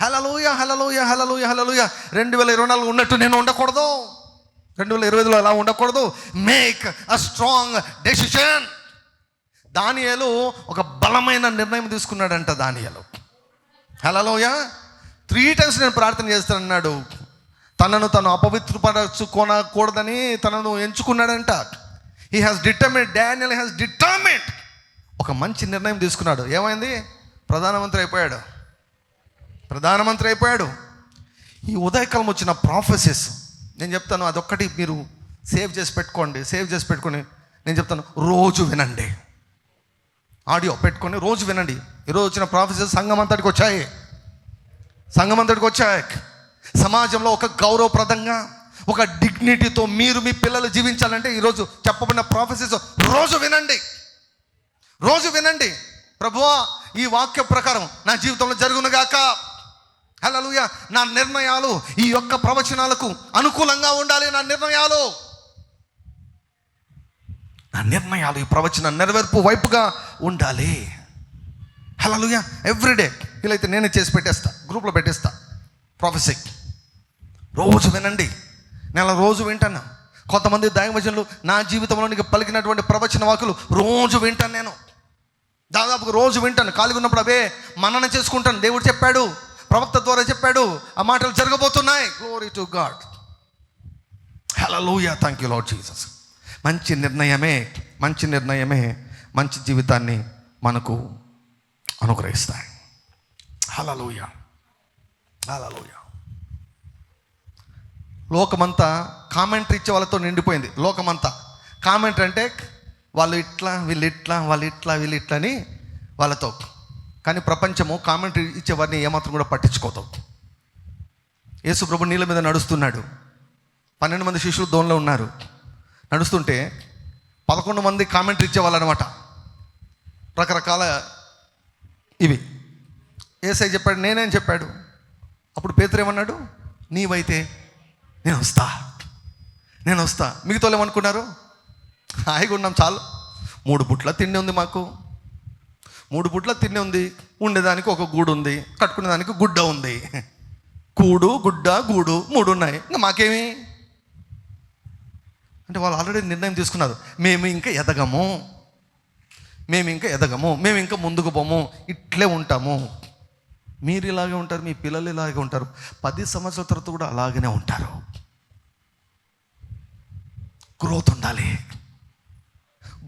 హల్లెలూయా, హల్లెలూయా, హల్లెలూయా, హల్లెలూయా. 2024 ఉన్నట్టు నేను ఉండకూడదు, 2025లో అలా ఉండకూడదు. Make a strong decision. దానియేలు ఒక బలమైన నిర్ణయం తీసుకున్నాడంట. దానియేలు హల్లెలూయా. 3 times నేను ప్రార్థన చేస్తానన్నాడు. తనను తను అపవిత్రపరచుకోనకూడదని తనను ఎంచుకున్నాడంట. He has determined, Daniel has determined. ఒక మంచి నిర్ణయం తీసుకున్నాడు. ఏమైంది? ప్రధానమంత్రి అయిపోయాడు. ఈ ఉదయకాలం వచ్చిన ప్రాఫెసెస్ నేను చెప్తాను, అదొక్కటి మీరు సేవ్ చేసి పెట్టుకోండి. నేను చెప్తాను, రోజు వినండి. ఆడియో పెట్టుకొని రోజు వినండి. ఈరోజు వచ్చిన ప్రాఫెసెస్ సంఘం అంతటికి వచ్చాయి. సమాజంలో ఒక గౌరవప్రదంగా, ఒక డిగ్నిటీతో మీరు మీ పిల్లలు జీవించాలంటే ఈరోజు చెప్పబడిన ప్రాఫెసెస్ రోజు వినండి. ప్రభువా, ఈ వాక్య ప్రకారం నా జీవితంలో జరుగునుగాక. హల్లెలూయా. నా నిర్ణయాలు ఈ యొక్క ప్రవచనాలకు అనుకూలంగా ఉండాలి. నా నిర్ణయాలు ఈ ప్రవచన నెరవేర్పు వైపుగా ఉండాలి. హల్లెలూయా. ఎవ్రీడే వీలైతే నేనే చేసి పెట్టేస్తా, గ్రూప్లో పెట్టేస్తా. ప్రొఫెసీ రోజు వినండి. నేను రోజు వింటాను. కొంతమంది దైవజనులు నా జీవితంలోనికి పలికినటువంటి ప్రవచన వాకులు రోజు వింటాను. నేను దాదాపుగా రోజు వింటాను. ఖాళీగా ఉన్నప్పుడు అవే మనన చేసుకుంటాను. దేవుడు చెప్పాడు, ప్రవక్త ద్వారా చెప్పాడు, ఆ మాటలు జరగబోతున్నాయి. Glory to God. Hallelujah. Thank you lord Jesus. మంచి నిర్ణయమే మంచి జీవితాన్ని మనకు అనుగ్రహిస్తాయి. హల్లెలూయా. లోకమంతా కామెంటరీ ఇచ్చే వాళ్ళతో నిండిపోయింది. లోకమంతా కామెంటరీ అంటే వాళ్ళు ఇట్లా, వీళ్ళు ఇట్లా అని వాళ్ళతో. కానీ ప్రపంచము కామెంటరీ ఇచ్చేవారిని ఏమాత్రం కూడా పట్టించుకోదు. యేసు ప్రభు నీళ్ళ మీద నడుస్తున్నాడు. 12 మంది శిష్యులు దోణిలో ఉన్నారు. నడుస్తుంటే 11 మంది కామెంటరీ ఇచ్చేవాళ్ళు అనమాట. రకరకాల ఇవి. యేసయ్య చెప్పాడు, నేనేం చెప్పాడు. అప్పుడు పేతురు ఏమన్నాడు? నీవైతే నేను వస్తా. మిగతా వాళ్ళు ఏమనుకున్నారు? హాయిగా ఉన్నాం, చాలు, 3 పుట్ల తిండి ఉంది, మాకు 3 పుట్ల తిండి ఉంది, ఉండేదానికి ఒక గూడు ఉంది, కట్టుకునేదానికి గుడ్డ ఉంది. కూడు, గుడ్డ, గూడు 3 ఉన్నాయి, ఇంకా మాకేమి అంటే వాళ్ళు ఆల్రెడీ నిర్ణయం తీసుకున్నారు. మేము ఇంకా ఎదగము, మేము ఇంకా ముందుకు పోము, ఇట్లే ఉంటాము. మీరు ఇలాగే ఉంటారు, మీ పిల్లలు ఇలాగే ఉంటారు, 10 సంవత్సరాల తర్వాత కూడా అలాగనే ఉంటారు. గ్రోత్ ఉండాలి.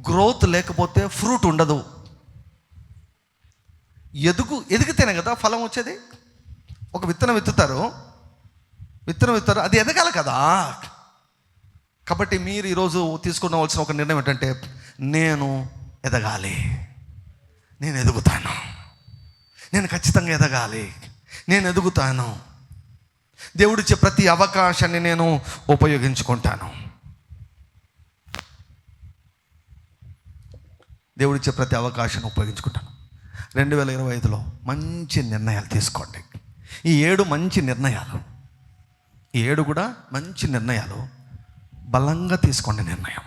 గ్రోత్ లేకపోతే ఫ్రూట్ ఉండదు. ఎదిగితేనే కదా ఫలం వచ్చేది. ఒక విత్తనం విత్తుతారు, అది ఎదగాలి కదా. కాబట్టి మీరు ఈరోజు తీసుకునవలసిన ఒక నిర్ణయం ఏంటంటే, నేను ఎదగాలి, నేను ఎదుగుతాను, నేను ఖచ్చితంగా ఎదగాలి, నేను ఎదుగుతాను. దేవుడిచ్చే ప్రతి అవకాశాన్ని నేను ఉపయోగించుకుంటాను. దేవుడిచ్చే ప్రతి అవకాశాన్ని ఉపయోగించుకుంటాను. 2025లో మంచి నిర్ణయాలు తీసుకోండి. ఈ 7 మంచి నిర్ణయాలు, ఈ 7 కూడా మంచి నిర్ణయాలు. బలంగా తీసుకోండి నిర్ణయం.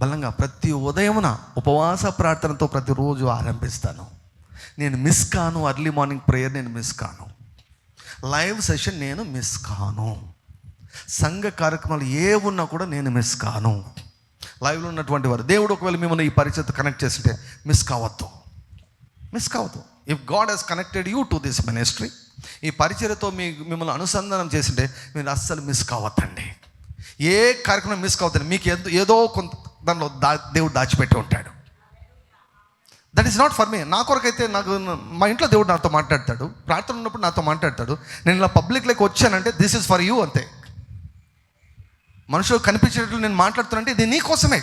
బలంగా ప్రతి ఉదయమున ఉపవాస ప్రార్థనతో ప్రతిరోజు ఆరంభిస్తాను. నేను మిస్ కాను. అర్లీ మార్నింగ్ ప్రేయర్ నేను మిస్ కాను. లైవ్ సెషన్ నేను మిస్ కాను. సంఘ కార్యక్రమాలు ఏ ఉన్నా కూడా నేను మిస్ కాను. లైవ్లో ఉన్నటువంటి వారు, దేవుడు ఒకవేళ మిమ్మల్ని ఈ పరిచయతో కనెక్ట్ చేస్తుంటే మిస్ కావద్దు. If God has connected you to this ministry, ఈ పరిచయతో మిమ్మల్ని అనుసంధానం చేసింటే మీరు అస్సలు మిస్ కావద్దండి. ఏ కార్యక్రమం మిస్ కావద్దండి. మీకు ఏదో కొంత దానిలో దేవుడు దాచిపెట్టి ఉంటాడు. That is not for me. నా కొరకైతే మా ఇంట్లో దేవుడు నాతో మాట్లాడతాడు, ప్రార్థన ఉన్నప్పుడు నాతో మాట్లాడతాడు. నేను ఇలా పబ్లిక్లోకి వచ్చానంటే దిస్ ఈజ్ ఫర్ యూ అంతే. మనుషులు కనిపించేటట్లు నేను మాట్లాడుతానంటే ఇది నీ కోసమే.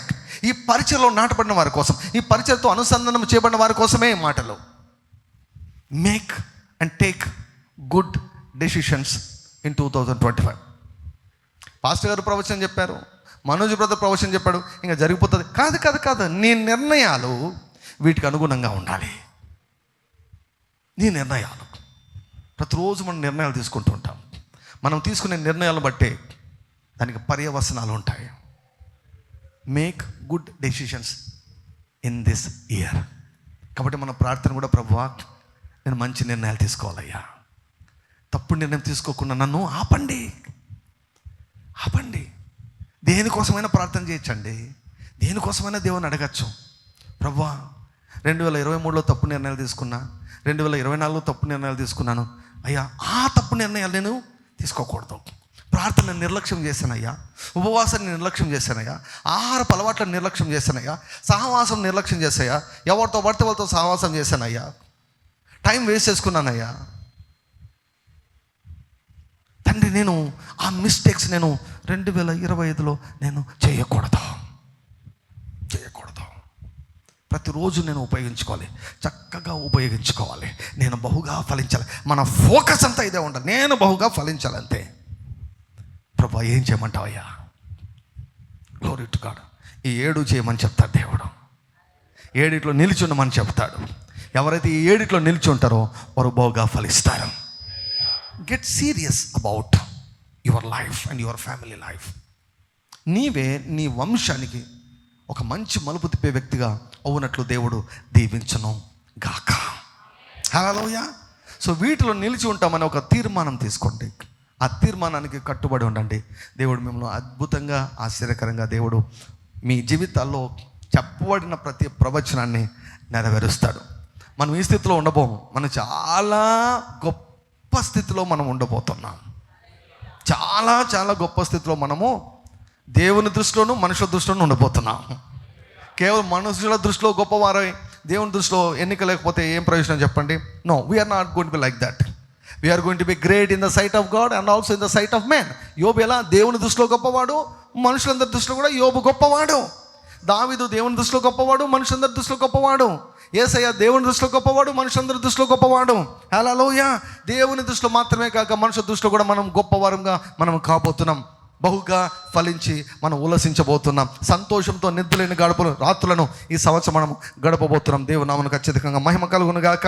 ఈ పరిచయలో నాటబడిన వారి కోసం, ఈ పరిచయతో అనుసంధానం చేయబడిన వారి కోసమే ఈ మాటలు. Make and take good decisions in 2025. Pastor గారు ప్రవచనం చెప్పారు, మనోజ్ బ్రదర్ ప్రవచనం చెప్పాడు, ఇంకా జరిగిపోతుంది. కాదు. నీ నిర్ణయాలు వీటికి అనుగుణంగా ఉండాలి. నీ నిర్ణయాలు ప్రతిరోజు మనం నిర్ణయాలు తీసుకుంటూ ఉంటాం. మనం తీసుకునే నిర్ణయాలను బట్టే దానికి పర్యవసనాలు ఉంటాయి. Make good decisions in this year. కాబట్టి మన ప్రార్థన కూడా, ప్రభువా నేను మంచి నిర్ణయాలు తీసుకోవాలయ్యా, తప్పుడు నిర్ణయం తీసుకోకుండా నన్ను ఆపండి. దేనికోసమైనా ప్రార్థన చేయొచ్చండి, దేనికోసమైనా దేవుని అడగచ్చు. ప్రభువా 2023లో తప్పు నిర్ణయాలు తీసుకున్నా, 2024 తప్పు నిర్ణయాలు తీసుకున్నాను అయ్యా, ఆ తప్పు నిర్ణయాలు నేను తీసుకోకూడదు. ప్రార్థన నిర్లక్ష్యం చేశానయ్యా, ఉపవాసాన్ని నిర్లక్ష్యం చేశానయ్యా, ఆహారపు అలవాట్లను నిర్లక్ష్యం చేశానయ్యా, సహవాసం నిర్లక్ష్యం చేశాయా, ఎవరితో పడితే వాళ్ళతో సహవాసం చేశానయ్యా, టైం వేస్ట్ చేసుకున్నానయ్యా. తండ్రి, నేను ఆ మిస్టేక్స్ నేను 2025లో నేను చేయకూడదు. ప్రతిరోజు నేను ఉపయోగించుకోవాలి, చక్కగా ఉపయోగించుకోవాలి. నేను బహుగా ఫలించాలి. మన ఫోకస్ అంతా ఇదే ఉండాలి, నేను బహుగా ఫలించాలంతే. ప్రభా, ఏం చేయమంటావయ్యా? Glory to God. ఈ 7 చేయమని చెప్తాడు దేవుడు. 7 నిలిచి ఉండమని చెప్తాడు. ఎవరైతే ఈ 7 నిలిచి ఉంటారో వారు బహుగా ఫలిస్తారు. Get serious about your life and your family life. నీవే నీ వంశానికి ఒక మంచి మలుపు తిప్పే వ్యక్తిగా అవునట్లు దేవుడు దీవించును గాక. హల్లెలూయా. సో వీటిలో నిలిచి ఉంటామని ఒక తీర్మానం తీసుకోండి. ఆ తీర్మానానికి కట్టుబడి ఉండండి. దేవుడు మిమ్మల్ని అద్భుతంగా, ఆశ్చర్యకరంగా దేవుడు మీ జీవితాల్లో చెప్పబడిన ప్రతి ప్రవచనాన్ని నెరవేరుస్తాడు. మనం ఈ స్థితిలో ఉండబోము. మనం చాలా గొప్ప స్థితిలో మనం ఉండబోతున్నాం. చాలా చాలా గొప్ప స్థితిలో మనము దేవుని దృష్టిలోనూ మనుషుల దృష్టిలోనూ ఉండబోతున్నాం. కేవలం మనుషుల దృష్టిలో గొప్పవారై దేవుని దృష్టిలో ఎన్నిక లేకపోతే ఏం ప్రయోజనం చెప్పండి? No, we're not going to be like that. We're going to be great in the sight of God and also in the sight of men. యోబు ఎలా దేవుని దృష్టిలో గొప్పవాడు, మనుషులందరి దృష్టిలో కూడా యోబు గొప్పవాడు. దావీదు దేవుని దృష్టిలో గొప్పవాడు, మనుషులందరి దృష్టిలో గొప్పవాడు. యేసయ్య దేవుని దృష్టిలో గొప్పవాడు, మనుషులందరి దృష్టిలో గొప్పవాడు. హల్లెలూయా. దేవుని దృష్టిలో మాత్రమే కాక మనుషుల దృష్టిలో కూడా మనం గొప్పవారంగా మనం కాబోతున్నాం. బహుగా ఫలించి మనం ఉల్లసించబోతున్నాం. సంతోషంతో నిద్రలేని రాత్రులను ఈ సంవత్సరం మనం గడపబోతున్నాం. దేవుని నామమునకు అత్యధికంగా మహిమ కలుగును గాక.